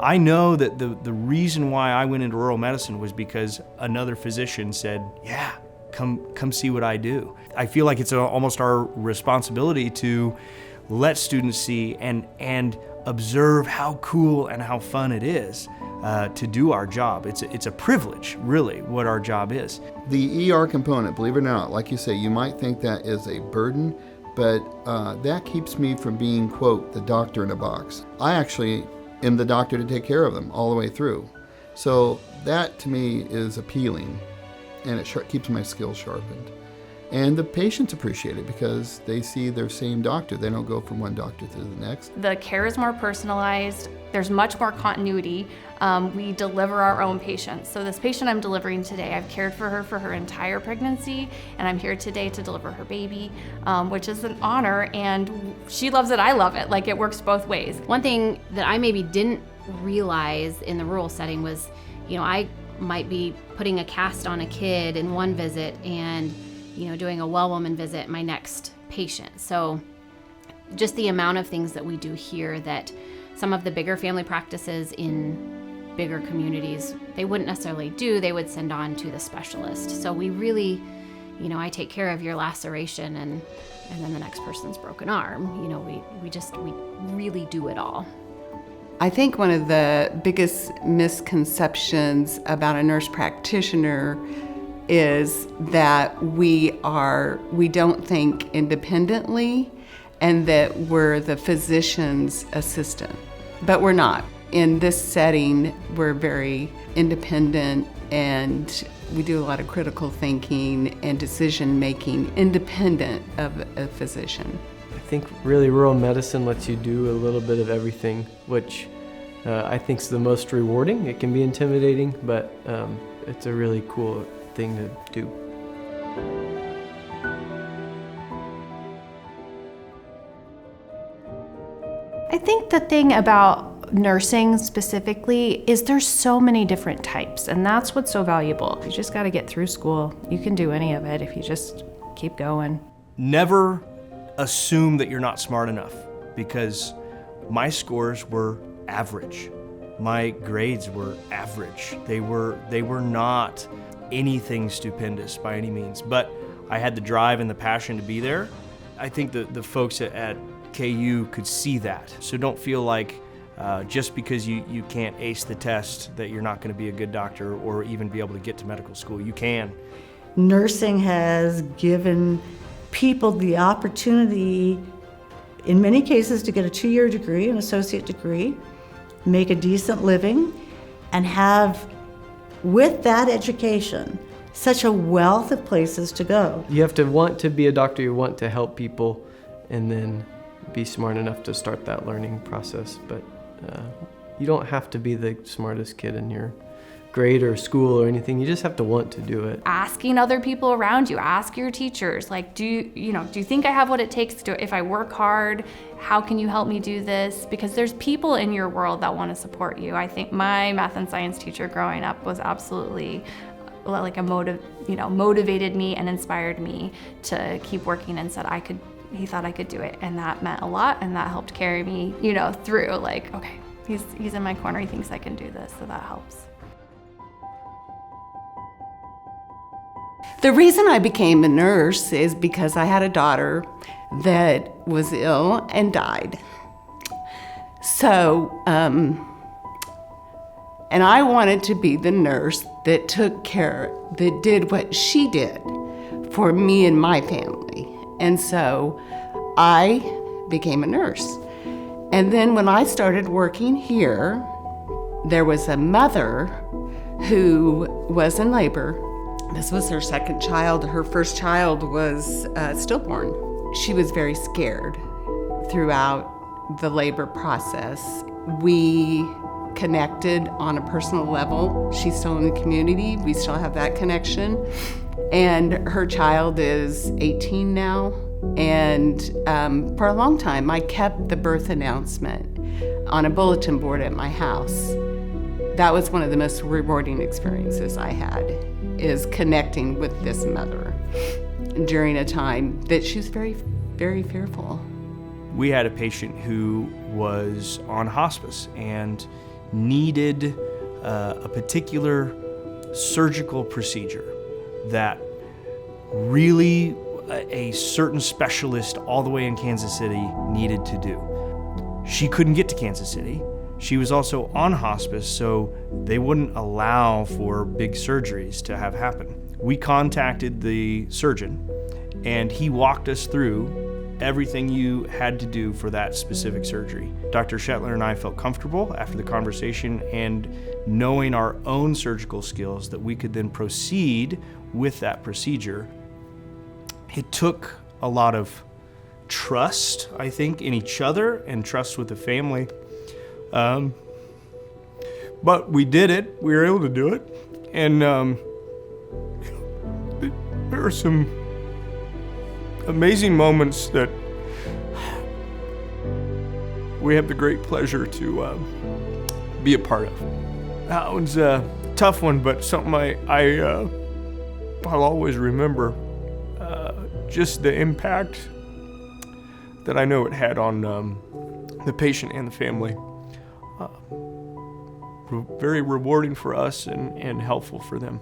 I know that the reason why I went into rural medicine was because another physician said, yeah, come see what I do. I feel like it's almost our responsibility to let students see and observe how cool and how fun it is to do our job. It's a privilege, really, what our job is. The ER component, believe it or not, like you say, you might think that is a burden, but that keeps me from being, quote, the doctor in a box. I actually am the doctor to take care of them all the way through. So that to me is appealing, and it keeps my skills sharpened. And the patients appreciate it because they see their same doctor. They don't go from one doctor to the next. The care is more personalized. There's much more continuity. We deliver our own patients. So this patient I'm delivering today, I've cared for her entire pregnancy, and I'm here today to deliver her baby, which is an honor, and she loves it, I love it. Like, it works both ways. One thing that I maybe didn't realize in the rural setting was, I might be putting a cast on a kid in one visit and doing a well woman visit my next patient. So just the amount of things that we do here that some of the bigger family practices in bigger communities, they wouldn't necessarily do, they would send on to the specialist. So we really, I take care of your laceration and then the next person's broken arm. We really do it all. I think one of the biggest misconceptions about a nurse practitioner is that we don't think independently and that we're the physician's assistant. But we're not. In this setting, we're very independent and we do a lot of critical thinking and decision making independent of a physician. I think really rural medicine lets you do a little bit of everything, which I think is the most rewarding. It can be intimidating, but it's a really cool thing to do. I think the thing about nursing specifically is there's so many different types, and that's what's so valuable. You just got to get through school. You can do any of it if you just keep going. Never assume that you're not smart enough, because my scores were average. My grades were average. They were not anything stupendous by any means, but I had the drive and the passion to be there. I think the folks at KU could see that. So don't feel like just because you can't ace the test that you're not going to be a good doctor or even be able to get to medical school. You can. Nursing has given people the opportunity, in many cases, to get a 2-year degree, an associate degree, make a decent living, and have, with that education, such a wealth of places to go. You have to want to be a doctor, you want to help people, and then be smart enough to start that learning process. But you don't have to be the smartest kid in your grade or school or anything. You just have to want to do it. Asking other people around you, ask your teachers, like, do you think I have what it takes to, if I work hard, how can you help me do this? Because there's people in your world that want to support you. I think my math and science teacher growing up was absolutely like motivated me and inspired me to keep working, and said he thought I could do it, and that meant a lot, and that helped carry me, through, like, okay, he's in my corner, he thinks I can do this, so that helps. The reason I became a nurse is because I had a daughter that was ill and died. So, and I wanted to be the nurse that took care, that did what she did for me and my family. And so I became a nurse. And then when I started working here, there was a mother who was in labor. This was her second child. Her first child was stillborn. She was very scared throughout the labor process. We connected on a personal level. She's still in the community. We still have that connection. And her child is 18 now. And for a long time, I kept the birth announcement on a bulletin board at my house. That was one of the most rewarding experiences I had, is connecting with this mother during a time that she was very, very fearful. We had a patient who was on hospice, and needed a particular surgical procedure that really a certain specialist all the way in Kansas City needed to do. She couldn't get to Kansas City. She was also on hospice, so they wouldn't allow for big surgeries to have happen. We contacted the surgeon, and he walked us through everything you had to do for that specific surgery. Dr. Shetler and I felt comfortable after the conversation and knowing our own surgical skills that we could then proceed with that procedure. It took a lot of trust, I think, in each other and trust with the family. But we did it. We were able to do it. And there are some amazing moments that we have the great pleasure to be a part of. That one's a tough one, but something I'll always remember. Just the impact that I know it had on the patient and the family. Very rewarding for us and helpful for them.